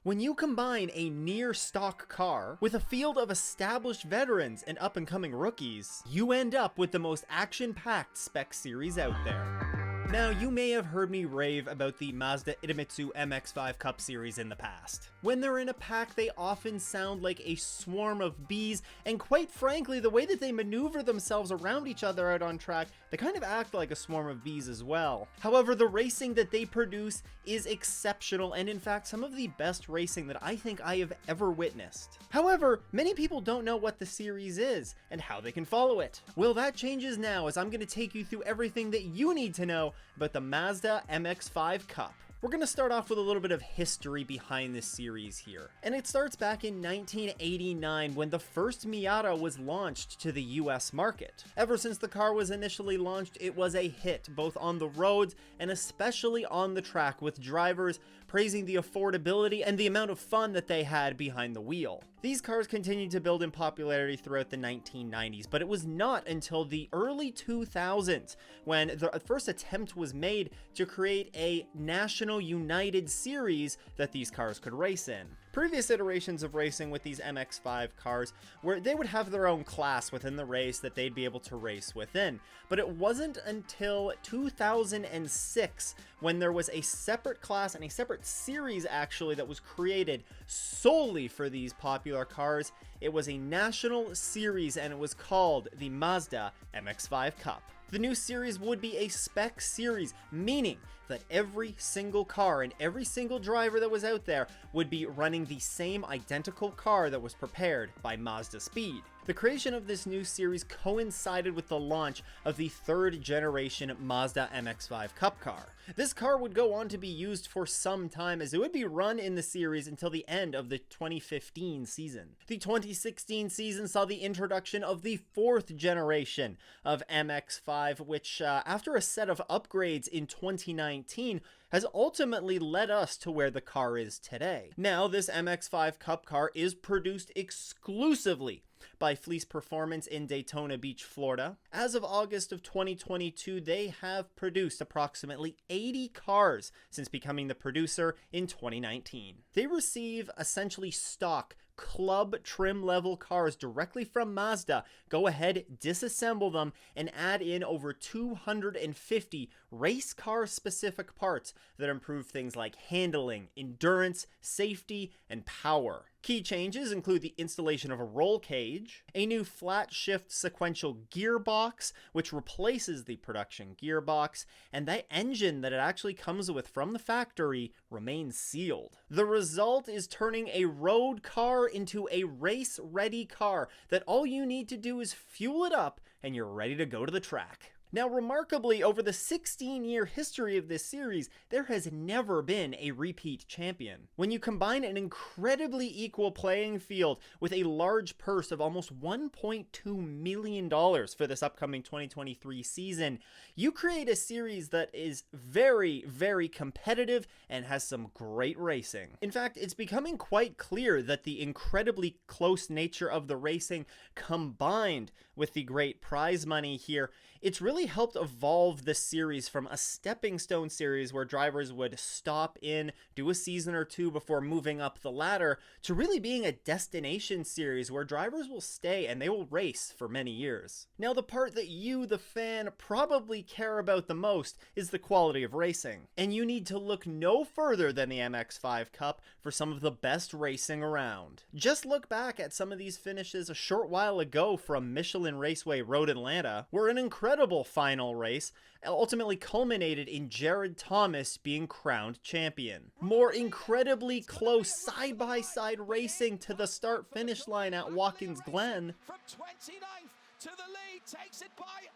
When you combine a near-stock car with a field of established veterans and up-and-coming rookies, you end up with the most action-packed spec series out there. Now, you may have heard me rave about the Mazda Idemitsu MX-5 Cup series in the past. When they're in a pack, they often sound like a swarm of bees, and quite frankly, the way that they maneuver themselves around each other out on track, they kind of act like a swarm of bees as well. However, the racing that they produce is exceptional, and in fact, some of the best racing that I think I have ever witnessed. However, many people don't know what the series is, and how they can follow it. Well, that changes now, as I'm going to take you through everything that you need to know about the Mazda MX-5 Cup. We're going to start off with a little bit of history behind this series here. And it starts back in 1989 when the first Miata was launched to the US market. Ever since the car was initially launched, it was a hit, both on the roads and especially on the track, with drivers praising the affordability and the amount of fun that they had behind the wheel. These cars continued to build in popularity throughout the 1990s, but it was not until the early 2000s when the first attempt was made to create a national united series that these cars could race in. Previous iterations of racing with these MX-5 cars where they would have their own class within the race that they'd be able to race within, but it wasn't until 2006 when there was a separate class and a separate series actually that was created solely for these popular cars. It was a national series and it was called the Mazda MX-5 Cup. The new series would be a spec series, meaning that every single car and every single driver that was out there would be running the same identical car that was prepared by Mazda Speed. The creation of this new series coincided with the launch of the third generation Mazda MX-5 Cup car. This car would go on to be used for some time, as it would be run in the series until the end of the 2015 season. The 2016 season saw the introduction of the fourth generation of MX-5, which after a set of upgrades in 2019 has ultimately led us to where the car is today. Now, this MX-5 Cup car is produced exclusively by Fleece Performance in Daytona Beach, Florida. As of August of 2022, they have produced approximately 80 cars since becoming the producer in 2019. They receive essentially stock club trim level cars directly from Mazda, go ahead, disassemble them, and add in over 250 race car specific parts that improve things like handling, endurance, safety, and power. Key changes include the installation of a roll cage, a new flat shift sequential gearbox, which replaces the production gearbox, and that engine that it actually comes with from the factory remains sealed. The result is turning a road car into a race-ready car that all you need to do is fuel it up and you're ready to go to the track. Now, remarkably, over the 16-year history of this series, there has never been a repeat champion. When you combine an incredibly equal playing field with a large purse of almost $1.2 million for this upcoming 2023 season, you create a series that is very, very competitive and has some great racing. In fact, it's becoming quite clear that the incredibly close nature of the racing, combined with the great prize money here, it's really helped evolve this series from a stepping stone series where drivers would stop in, do a season or two before moving up the ladder, to really being a destination series where drivers will stay and they will race for many years. Now, the part that you, the fan, probably care about the most is the quality of racing. And you need to look no further than the MX-5 Cup for some of the best racing around. Just look back at some of these finishes a short while ago from Michelin Raceway Road Atlanta, where an incredible final race ultimately culminated in Jared Thomas being crowned champion. More incredibly close side-by-side racing to the start-finish line at Watkins Glen. From 29th to the lead, takes it by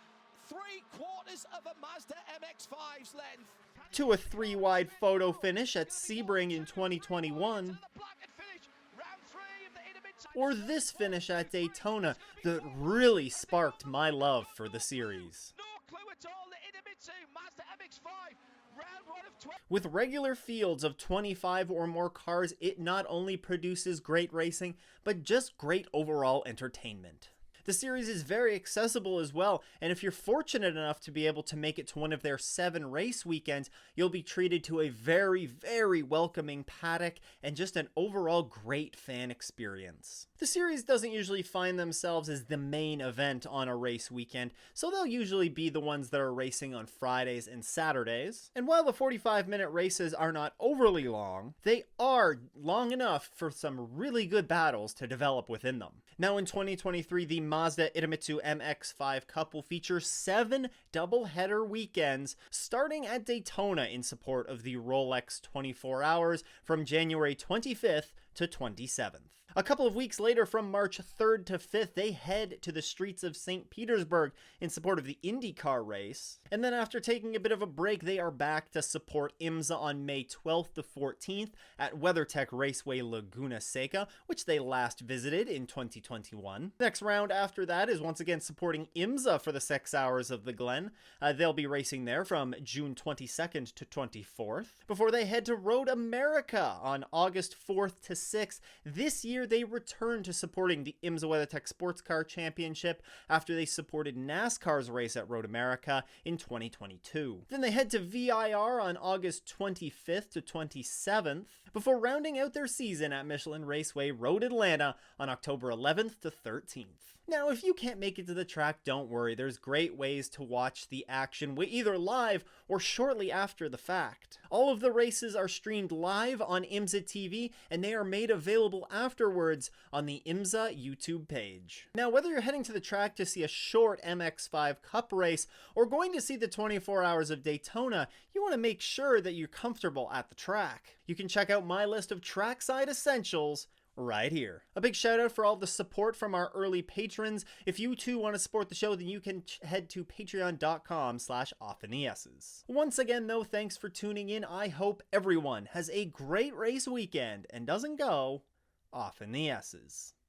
3/4 of a Mazda MX-5's length. To a 3-wide photo finish at Sebring in 2021. Or this finish at Daytona that really sparked my love for the series. No clue at all, the Idemitsu Mazda MX-5, round 1 of 20. With regular fields of 25 or more cars, it not only produces great racing, but just great overall entertainment. The series is very accessible as well, and if you're fortunate enough to be able to make it to one of their 7 race weekends, you'll be treated to a very, very welcoming paddock and just an overall great fan experience. The series doesn't usually find themselves as the main event on a race weekend, so they'll usually be the ones that are racing on Fridays and Saturdays. And while the 45-minute races are not overly long, they are long enough for some really good battles to develop within them. Now in 2023, the Mazda Idemitsu MX-5 Cup will feature 7 doubleheader weekends starting at Daytona in support of the Rolex 24 Hours from January 25th to 27th. A couple of weeks later, from March 3rd to 5th, they head to the streets of St. Petersburg in support of the IndyCar race. And then after taking a bit of a break, they are back to support IMSA on May 12th to 14th at WeatherTech Raceway Laguna Seca, which they last visited in 2021. Next round after that is once again supporting IMSA for the 6 Hours of the Glen. They'll be racing there from June 22nd to 24th, before they head to Road America on August 4th to 6th. This year, they return to supporting the IMSA WeatherTech Sportscar Championship after they supported NASCAR's race at Road America in 2022. Then they head to VIR on August 25th to 27th, before rounding out their season at Michelin Raceway Road Atlanta on October 11th to 13th. Now, if you can't make it to the track, don't worry. There's great ways to watch the action either live or shortly after the fact. All of the races are streamed live on IMSA TV, and they are made available afterwards on the IMSA YouTube page. Now, whether you're heading to the track to see a short MX-5 Cup race or going to see the 24 Hours of Daytona, you want to make sure that you're comfortable at the track. You can check out my list of trackside essentials right here. A big shout out for all the support from our early patrons. If you too want to support the show, then you can head to patreon.com/offintheesses. Once again though, thanks for tuning in. I hope everyone has a great race weekend and doesn't go off in the S's.